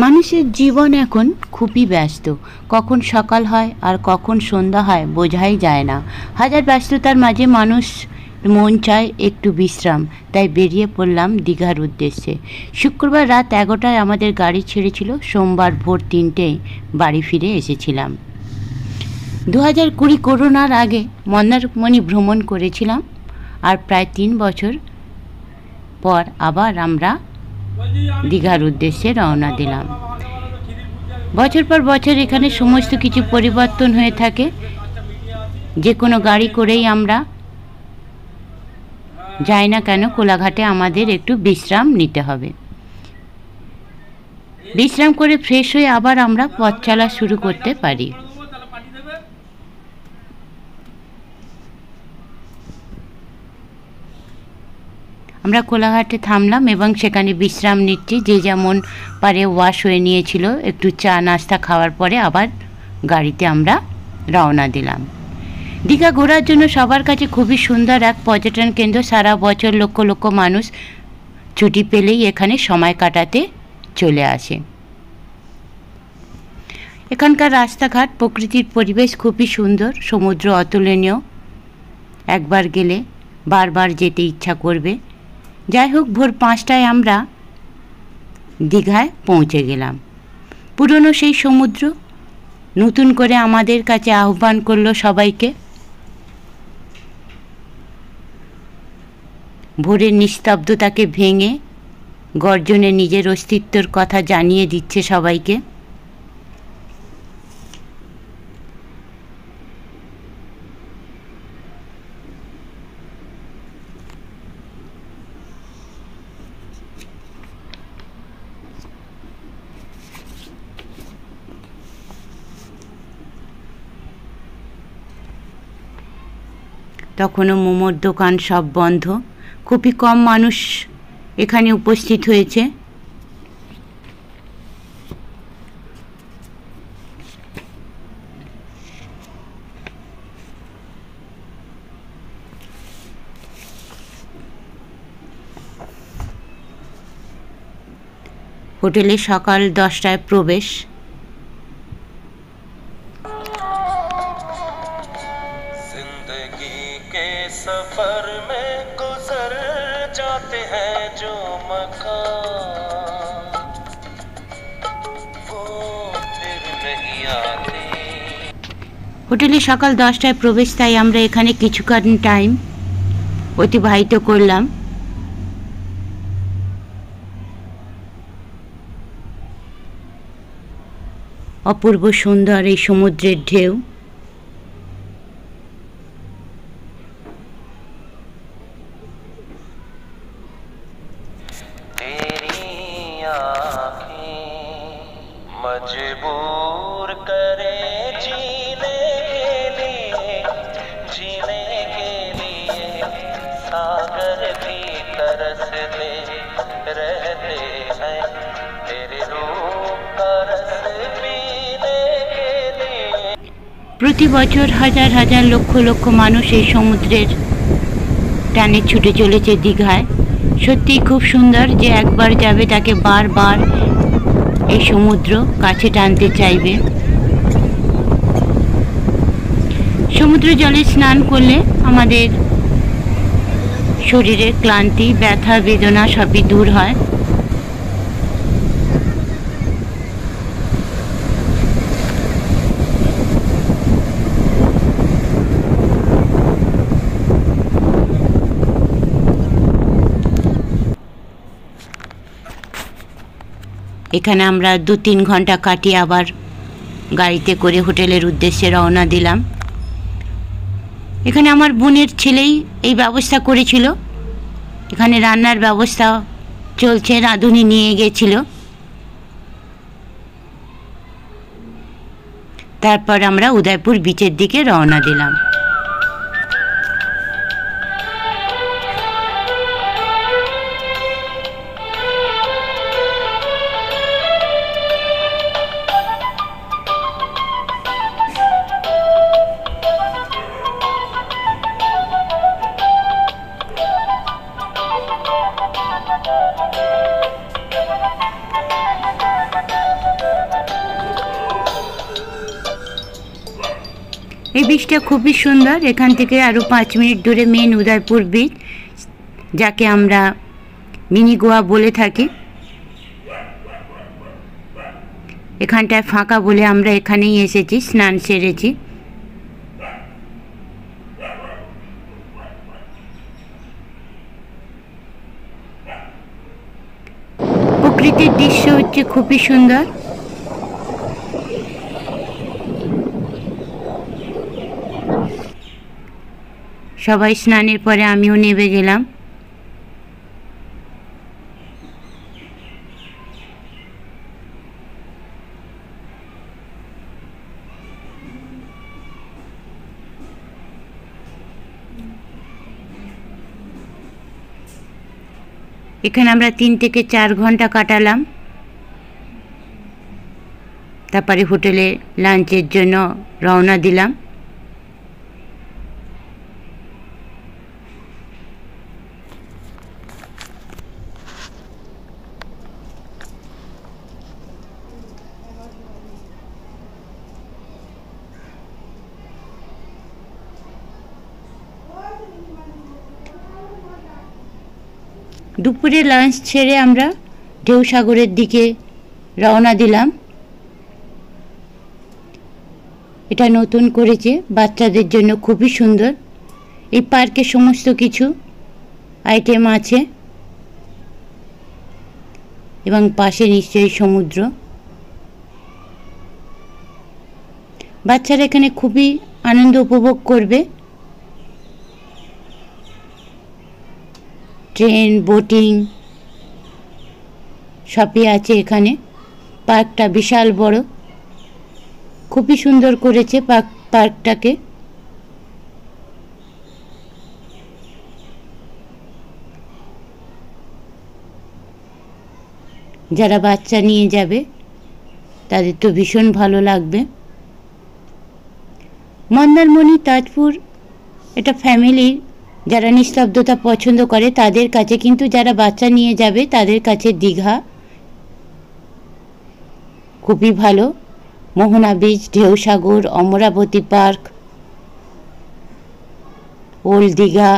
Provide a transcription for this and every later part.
মানুষের জীবন এখন খুবই ব্যস্ত। কখন সকাল হয় আর কখন সন্ধ্যা হয় বোঝাই যায় না। হাজার ব্যস্ততার মাঝে মানুষ মন চায় একটু বিশ্রাম, তাই বেরিয়ে পড়লাম দীঘার উদ্দেশ্যে। শুক্রবার রাত 11টায় আমাদের গাড়ি ছেড়েছিল, সোমবার ভোর 3টেয় বাড়ি ফিরে এসেছিলাম। 2020 করোনার আগে মন্দারমণি ভ্রমণ করেছিলাম, আর প্রায় 3 বছর পর আবার আমরা দীঘার উদ্দেশ্যে রওনা দিলাম। বছর পর বছর এখানে সমস্ত কিছু পরিবর্তন হয়ে থাকে। যে কোনো গাড়ি করেই আমরা যাই না কেন, কোলাঘাটে আমাদের একটু বিশ্রাম নিতে হবে। বিশ্রাম করে ফ্রেশ হয়ে আবার আমরা পথ চলা শুরু করতে পারি। আমরা কোলাঘাটে থামলাম এবং সেখানে বিশ্রাম নিচ্ছি। যে যেমন পারে ওয়াশ হয়ে নিয়েছিল। একটু চা নাস্তা খাওয়ার পরে আবার গাড়িতে আমরা রওনা দিলাম। দীঘা ঘোরার জন্য সবার কাছে খুবই সুন্দর এক পর্যটন কেন্দ্র। সারা বছর লক্ষ লক্ষ মানুষ ছুটি পেলেই এখানে সময় কাটাতে চলে আসে। এখানকার রাস্তাঘাট, প্রকৃতির পরিবেশ খুবই সুন্দর, সমুদ্র অতুলনীয়। একবার গেলে বারবার যেতে ইচ্ছা করবে। যাই হোক, ভোর 5টায় আমরা দীঘায় পৌঁছে গেলাম। পুরনো সেই সমুদ্র নতুন করে আমাদের কাছে আহ্বান করলো সবাইকে। ভোরের নিস্তব্ধতাকে ভেঙে গর্জনে নিজের অস্তিত্বের কথা জানিয়ে দিচ্ছে সবাইকে। তখনও মোমোর দোকান সব বন্ধ। খুবই কম মানুষ এখানে উপস্থিত হয়েছে। হোটেলে সকাল 10টায় প্রবেশ। सफर में गुजर जाते हैं जो मकान वो फिर नहीं आते। হোটেলে সকাল 10টায় প্রবেশ, তাই আমরা এখানে কিছুক্ষণ টাইম অতিবাহিত করলাম। অপূর্ব সুন্দর এই সমুদ্রের ঢেউ। मजबूर करे जीने के लिए सागर भी तरसते रहते हैं तेरे रूप का रस पीने के लिए। প্রতি বছর হাজার হাজার লক্ষ লক্ষ মানুষ এই সমুদ্রের টানে ছুটে চলেছে দীঘায়। সত্যিই খুব সুন্দর। যে একবার যাবে তাকে বারবার এই সমুদ্র কাছে টানতে চাইবে। সমুদ্র জলে স্নান করলে আমাদের শরীরের ক্লান্তি, ব্যথা, বেদনা সবই দূর হয়। এখানে আমরা 2-3 ঘন্টা কাটিয়ে আবার গাড়িতে করে হোটেলের উদ্দেশ্যে রওনা দিলাম। এখানে আমার বোনের ছেলেই এই ব্যবস্থা করেছিল। এখানে রান্নার ব্যবস্থা চলছে, রাঁধুনি নিয়ে গেছিল। তারপর আমরা উদয়পুর বিচের দিকে রওনা দিলাম। এই বীচটা খুবই সুন্দর। এখান থেকে আরও 5 মিনিট দূরে মেন উদয়পুর বীচ, যাকে আমরা মিনি গোয়া বলে থাকি। এখানটায় ফাঁকা বলে আমরা এখানেই এসেছি, স্নান সেরেছি। প্রকৃতির দৃশ্য হচ্ছে খুবই সুন্দর। সবাই স্নানের পরে আমিও নেমে গেলাম। এখানে আমরা 3 থেকে 4 ঘন্টা কাটালাম। তারপরে হোটেলে লাঞ্চের জন্য রওনা দিলাম। দুপুরে লাঞ্চ ছেড়ে আমরা ঢেউসাগরের দিকে রওনা দিলাম। এটা নতুন করেছে, বাচ্চাদের জন্য খুবই সুন্দর। এই পার্কে সমস্ত কিছু আইটেম আছে এবং পাশে নিশ্চয়ই সমুদ্র। বাচ্চারা এখানে খুবই আনন্দ উপভোগ করবে। ট্রেন, বোটিং সবই আছে এখানে। পার্কটা বিশাল বড়, খুবই সুন্দর করেছে পার্কটাকে। যারা বাচ্চা নিয়ে যাবে তাদের তো ভীষণ ভালো লাগবে। মন্দারমণি, তাজপুর এটা ফ্যামিলি, যারা নিস্তব্ধতা পছন্দ করে তাদের কাছে, কিন্তু যারা বাচ্চা নিয়ে যাবে তাদের কাছে দীঘা খুবই ভালো। মোহনা beach, ঢেউসাগর, Amaravati park, old Digha,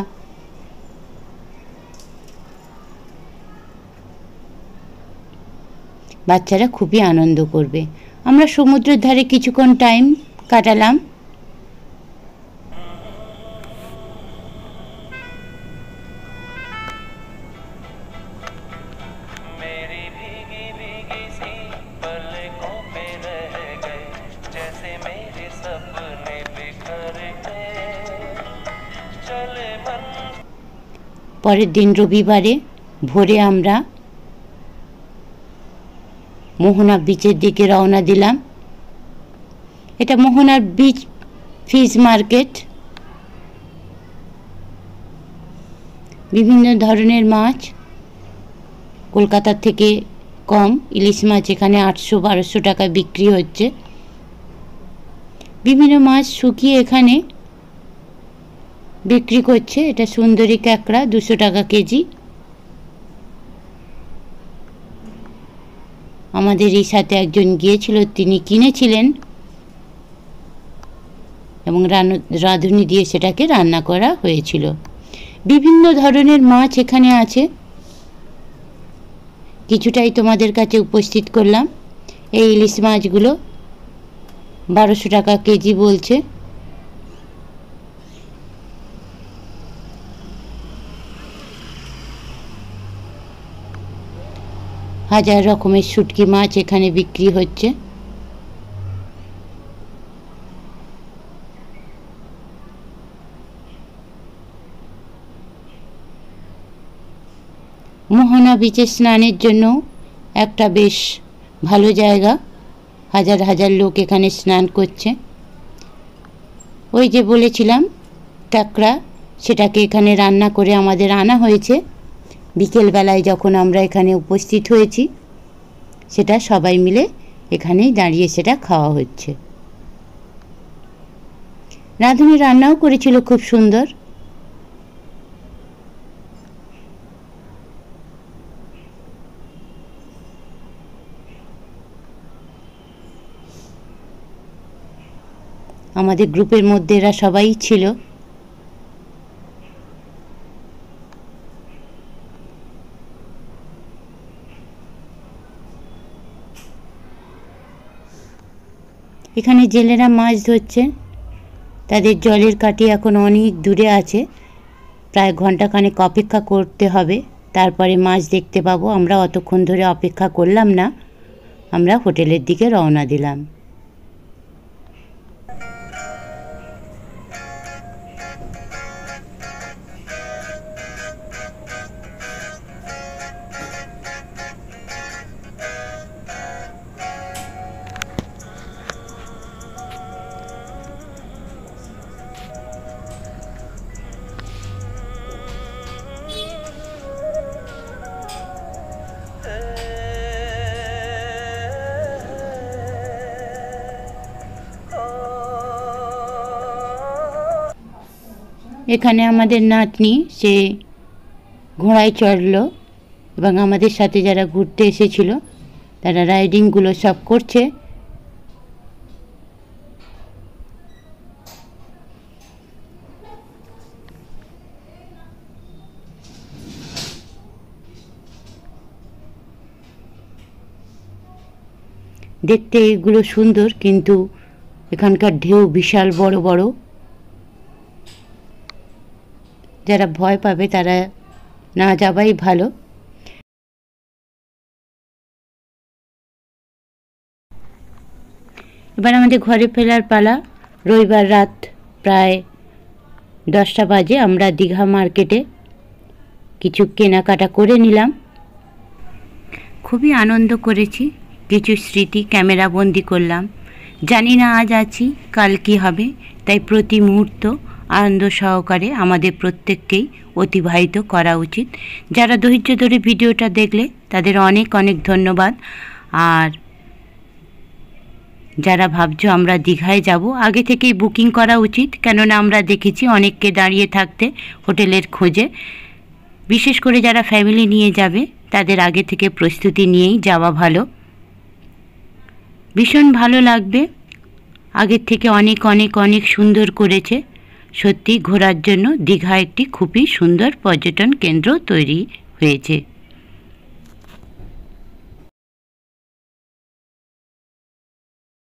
বাচ্চারা খুবই আনন্দ করবে। আমরা সমুদ্রের ধারে কিছুক্ষণ টাইম কাটালাম। পরের দিন রবিবারে ভোরে আমরা মোহনা বিচের দিকে রওনা দিলাম। এটা মোহনার বিচ ফিশ মার্কেট। বিভিন্ন ধরনের মাছ, কলকাতার থেকে কম ইলিশ মাছ এখানে 800-1200 টাকায় বিক্রি হচ্ছে। বিভিন্ন মাছ শুকিয়ে এখানে বিক্রি করছে। এটা সুন্দরী কাঁকড়া 200 টাকা কেজি। আমাদের এই সাথে একজন গিয়েছিল, তিনি কিনেছিলেন এবং রাঁধুনি দিয়ে সেটাকে রান্না করা হয়েছিল। বিভিন্ন ধরনের মাছ এখানে আছে, কিছুটাই তোমাদের কাছে উপস্থিত করলাম। এই ইলিশ মাছগুলো 1200 টাকা কেজি বলছে। হাজার রকমের শুটকি মাছ এখানে বিক্রি হচ্ছে। মোহনা বিচে স্নানের জন্য একটা বেশ ভালো জায়গা। হাজার হাজার লোক এখানে স্নান করছে। ওই যে বলেছিলাম কাঁকড়া, সেটাকে এখানে রান্না করে আমাদের আনা হয়েছে। বিকেলবেলায় যখন আমরা এখানে উপস্থিত হয়েছি, সেটা সবাই মিলে এখানেই দাঁড়িয়ে সেটা খাওয়া হচ্ছে। রাঁধুনি রান্নাও করেছিল খুব সুন্দর। আমাদের গ্রুপের মধ্যে এরা সবাই ছিল। এখানে জেলেরা মাছ ধরছে। তাদের জলের কাঠি এখন অনেক দূরে আছে, প্রায় ঘন্টাখানেক অপেক্ষা করতে হবে, তারপরে মাছ দেখতে পাবো। আমরা অতক্ষণ ধরে অপেক্ষা করলাম না, আমরা হোটেলের দিকে রওনা দিলাম। এখানে আমাদের নাতনি সে ঘোড়ায় চড়লো এবং আমাদের সাথে যারা ঘুরতে এসেছিল তারা রাইডিংগুলো সব করছে। দেখতে এগুলো সুন্দর, কিন্তু এখানকার ঢেউ বিশাল বড় বড়। যারা ভয় পাবে তারা না যাওয়াই ভালো। এবার আমাদের ঘরে ফেরার পালা। রবিবার রাত প্রায় 10টা বাজে। আমরা দীঘা মার্কেটে কিছু কেনাকাটা করে নিলাম। খুবই আনন্দ করেছি, কিছু স্মৃতি ক্যামেরা বন্দি করলাম। জানি না আজ আছি কাল কি হবে, তাই প্রতি মুহূর্ত আনন্দ সহকারে আমাদের প্রত্যেককেই অতিবাহিত করা উচিত। যারা ধৈর্য ধরে ভিডিওটা দেখলে তাদের অনেক অনেক ধন্যবাদ। আর যারা ভাবছো আমরা দীঘায় যাব, আগে থেকেই বুকিং করা উচিত, কেননা আমরা দেখেছি অনেককে দাঁড়িয়ে থাকতে হোটেলের খোঁজে। বিশেষ করে যারা ফ্যামিলি নিয়ে যাবে তাদের আগে থেকে প্রস্তুতি নিয়েই যাওয়া ভালো। ভীষণ ভালো লাগবে। আগের থেকে অনেক অনেক অনেক সুন্দর করেছে। সত্যি ঘোরার জন্য দীঘা একটি খুবই সুন্দর পর্যটন কেন্দ্র তৈরি হয়েছে।